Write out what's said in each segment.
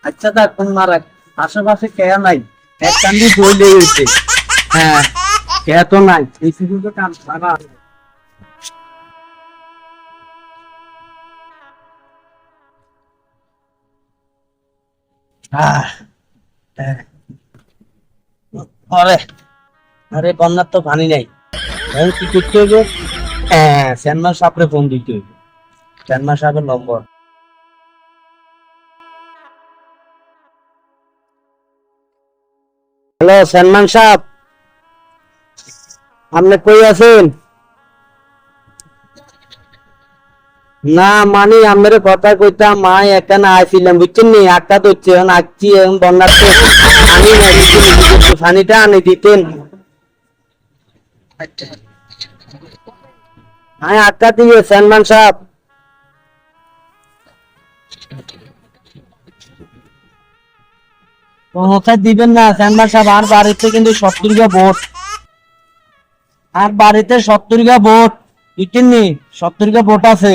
আচ্ছা তা কোন মারা আশেপাশে কেয়া নাই এক কান্দি বইলে হইছে হ্যাঁ কেয়া তো নাই এই শুধু কাম সারা আরে আরে বন্যার তো পানি নাই এখন কি করতে হবে হ্যাঁ সেনমার সাপরে ফোন দিতে হবে সেনমার সাপের নম্বর হ্যালো সেনমান সাহেব আপনি কই আছেন না মানে আমার কথা কইতাম মা এখানে আইছিলাম বুঝছেন নি আটটা ধরছে এখন আসছি এখন বন্যার তো পানি নাই পানিটা আনি দিতেন হ্যাঁ আটটা দিয়ে সেনমান সাহেব কোথায় দিবেন না সেনমান সাহেব আর বাড়িতে কিন্তু 70 গা ভোট আর বাড়িতে 70 গা ভোট বুঝছেন নি 70 গা ভোট আছে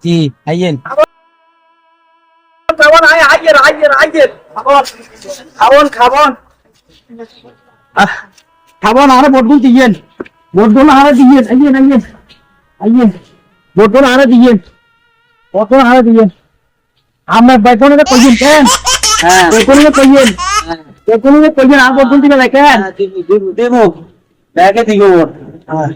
জি আইয়েন খাবন আইয়ের আইয়ের আইয়ের খাবন খাবন খাবন আরে ভোট দিয়েন ভোট আরে দিয়েন আইয়েন আইয়েন আইয়েন ভোট আরে দিয়েন কত আরে দিয়েন আমার বাইকনে কইছেন কেন হ্যাঁ বাইকনে কইছেন বাইকনে কইছেন আর ভোট দিবেন কেন দেবো দেবো ব্যাগে দিব হ্যাঁ